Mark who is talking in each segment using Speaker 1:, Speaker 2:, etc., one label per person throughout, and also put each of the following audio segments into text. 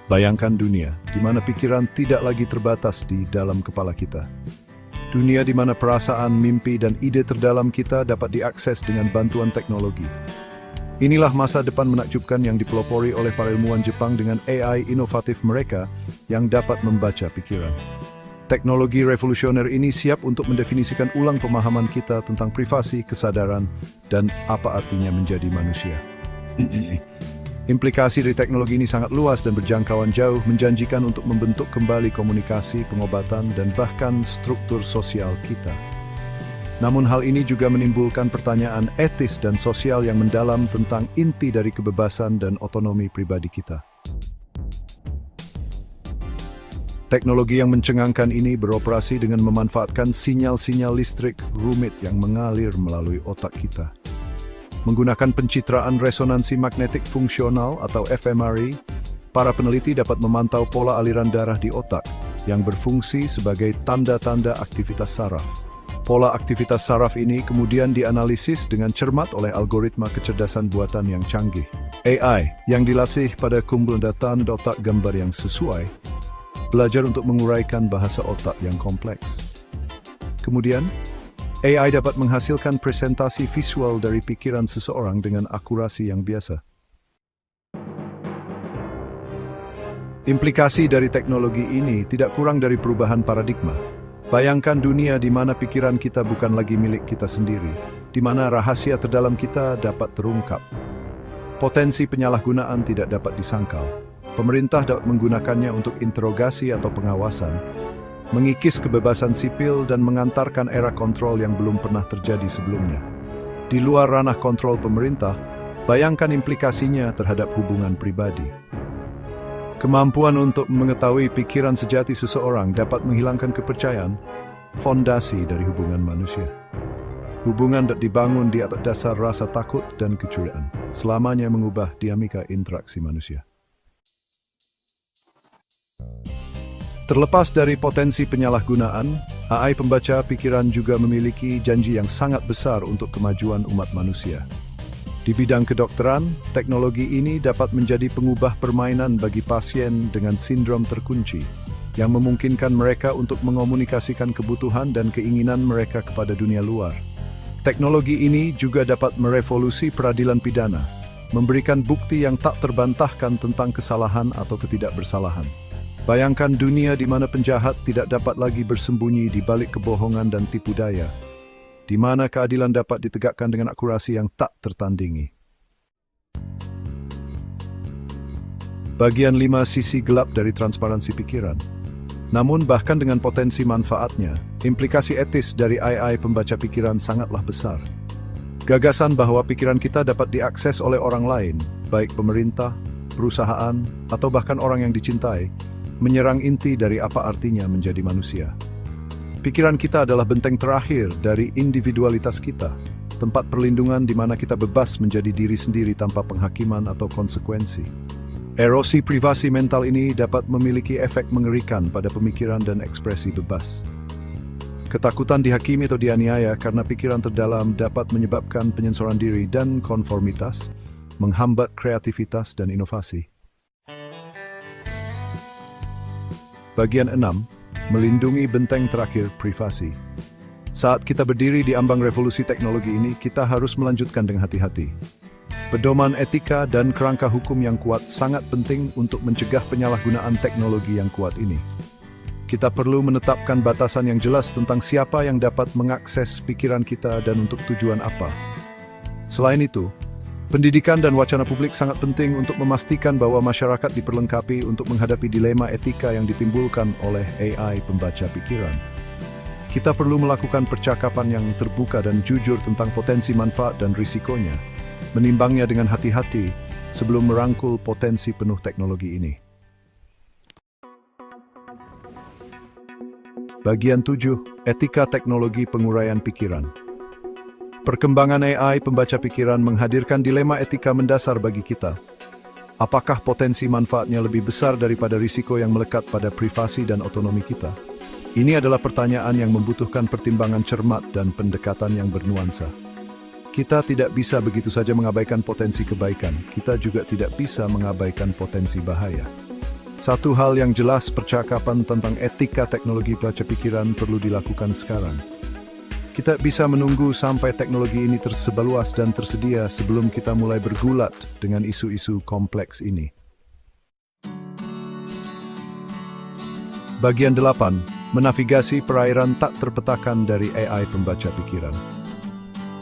Speaker 1: Bayangkan dunia di mana pikiran tidak lagi terbatas di dalam kepala kita. Dunia di mana perasaan, mimpi, dan ide terdalam kita dapat diakses dengan bantuan teknologi. Inilah masa depan menakjubkan yang dipelopori oleh para ilmuwan Jepang dengan AI inovatif mereka yang dapat membaca pikiran. Teknologi revolusioner ini siap untuk mendefinisikan ulang pemahaman kita tentang privasi, kesadaran, dan apa artinya menjadi manusia. Implikasi dari teknologi ini sangat luas dan berjangkauan jauh, menjanjikan untuk membentuk kembali komunikasi, pengobatan, dan bahkan struktur sosial kita. Namun hal ini juga menimbulkan pertanyaan etis dan sosial yang mendalam tentang inti dari kebebasan dan otonomi pribadi kita. Teknologi yang mencengangkan ini beroperasi dengan memanfaatkan sinyal-sinyal listrik rumit yang mengalir melalui otak kita. Menggunakan pencitraan resonansi magnetik fungsional atau fMRI, para peneliti dapat memantau pola aliran darah di otak yang berfungsi sebagai tanda-tanda aktivitas saraf. Pola aktivitas saraf ini kemudian dianalisis dengan cermat oleh algoritma kecerdasan buatan yang canggih. AI yang dilatih pada kumpulan otak gambar yang sesuai, belajar untuk menguraikan bahasa otak yang kompleks. Kemudian, AI dapat menghasilkan presentasi visual dari pikiran seseorang dengan akurasi yang biasa. Implikasi dari teknologi ini tidak kurang dari perubahan paradigma. Bayangkan dunia di mana pikiran kita bukan lagi milik kita sendiri, di mana rahasia terdalam kita dapat terungkap. Potensi penyalahgunaan tidak dapat disangkal. Pemerintah dapat menggunakannya untuk interogasi atau pengawasan, mengikis kebebasan sipil dan mengantarkan era kontrol yang belum pernah terjadi sebelumnya. Di luar ranah kontrol pemerintah, bayangkan implikasinya terhadap hubungan pribadi. Kemampuan untuk mengetahui pikiran sejati seseorang dapat menghilangkan kepercayaan, fondasi dari hubungan manusia. Hubungan dapat dibangun di atas dasar rasa takut dan kecurigaan, selamanya mengubah dinamika interaksi manusia. Terlepas dari potensi penyalahgunaan, AI pembaca pikiran juga memiliki janji yang sangat besar untuk kemajuan umat manusia. Di bidang kedokteran, teknologi ini dapat menjadi pengubah permainan bagi pasien dengan sindrom terkunci, yang memungkinkan mereka untuk mengomunikasikan kebutuhan dan keinginan mereka kepada dunia luar. Teknologi ini juga dapat merevolusi peradilan pidana, memberikan bukti yang tak terbantahkan tentang kesalahan atau ketidakbersalahan. Bayangkan dunia di mana penjahat tidak dapat lagi bersembunyi di balik kebohongan dan tipu daya, di mana keadilan dapat ditegakkan dengan akurasi yang tak tertandingi. Bagian 5 sisi gelap dari transparansi pikiran. Namun bahkan dengan potensi manfaatnya, implikasi etis dari AI pembaca pikiran sangatlah besar. Gagasan bahwa pikiran kita dapat diakses oleh orang lain, baik pemerintah, perusahaan, atau bahkan orang yang dicintai, menyerang inti dari apa artinya menjadi manusia. Pikiran kita adalah benteng terakhir dari individualitas kita, tempat perlindungan di mana kita bebas menjadi diri sendiri tanpa penghakiman atau konsekuensi. Erosi privasi mental ini dapat memiliki efek mengerikan pada pemikiran dan ekspresi bebas. Ketakutan dihakimi atau dianiaya karena pikiran terdalam dapat menyebabkan penyensoran diri dan konformitas, menghambat kreativitas dan inovasi. Bagian 6. Melindungi benteng terakhir privasi. Saat kita berdiri di ambang revolusi teknologi ini, kita harus melanjutkan dengan hati-hati. Pedoman etika dan kerangka hukum yang kuat sangat penting untuk mencegah penyalahgunaan teknologi yang kuat ini. Kita perlu menetapkan batasan yang jelas tentang siapa yang dapat mengakses pikiran kita dan untuk tujuan apa. Selain itu, pendidikan dan wacana publik sangat penting untuk memastikan bahwa masyarakat diperlengkapi untuk menghadapi dilema etika yang ditimbulkan oleh AI pembaca pikiran. Kita perlu melakukan percakapan yang terbuka dan jujur tentang potensi manfaat dan risikonya, menimbangnya dengan hati-hati sebelum merangkul potensi penuh teknologi ini. Bagian 7. Etika teknologi penguraian pikiran. Perkembangan AI pembaca pikiran menghadirkan dilema etika mendasar bagi kita. Apakah potensi manfaatnya lebih besar daripada risiko yang melekat pada privasi dan otonomi kita? Ini adalah pertanyaan yang membutuhkan pertimbangan cermat dan pendekatan yang bernuansa. Kita tidak bisa begitu saja mengabaikan potensi kebaikan, kita juga tidak bisa mengabaikan potensi bahaya. Satu hal yang jelas, percakapan tentang etika teknologi baca pikiran perlu dilakukan sekarang. Kita bisa menunggu sampai teknologi ini tersebar luas dan tersedia sebelum kita mulai bergulat dengan isu-isu kompleks ini. Bagian 8. Menavigasi perairan tak terpetakan dari AI pembaca pikiran.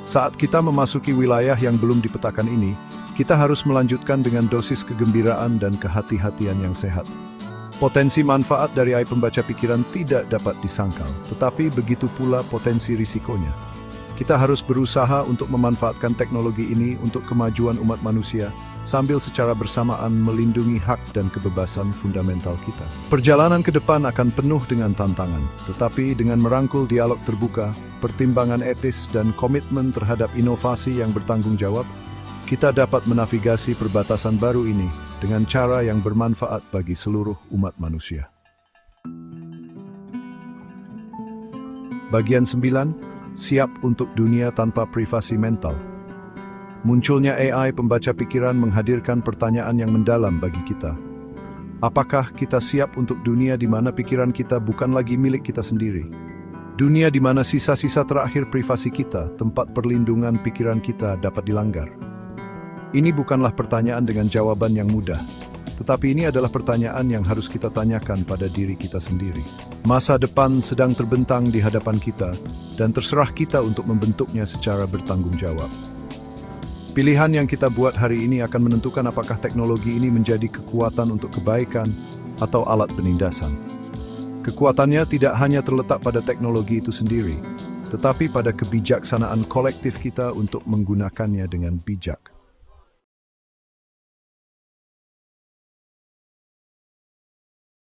Speaker 1: Saat kita memasuki wilayah yang belum dipetakan ini, kita harus melanjutkan dengan dosis kegembiraan dan kehati-hatian yang sehat. Potensi manfaat dari AI pembaca pikiran tidak dapat disangkal, tetapi begitu pula potensi risikonya. Kita harus berusaha untuk memanfaatkan teknologi ini untuk kemajuan umat manusia, sambil secara bersamaan melindungi hak dan kebebasan fundamental kita. Perjalanan ke depan akan penuh dengan tantangan, tetapi dengan merangkul dialog terbuka, pertimbangan etis, dan komitmen terhadap inovasi yang bertanggung jawab, kita dapat menavigasi perbatasan baru ini dengan cara yang bermanfaat bagi seluruh umat manusia. Bagian 9. Siap untuk dunia tanpa privasi mental. Munculnya AI pembaca pikiran menghadirkan pertanyaan yang mendalam bagi kita. Apakah kita siap untuk dunia di mana pikiran kita bukan lagi milik kita sendiri? Dunia di mana sisa-sisa terakhir privasi kita, tempat perlindungan pikiran kita dapat dilanggar. Ini bukanlah pertanyaan dengan jawaban yang mudah, tetapi ini adalah pertanyaan yang harus kita tanyakan pada diri kita sendiri. Masa depan sedang terbentang di hadapan kita, dan terserah kita untuk membentuknya secara bertanggung jawab. Pilihan yang kita buat hari ini akan menentukan apakah teknologi ini menjadi kekuatan untuk kebaikan atau alat penindasan. Kekuatannya tidak hanya terletak pada teknologi itu sendiri, tetapi pada kebijaksanaan kolektif kita untuk menggunakannya dengan bijak.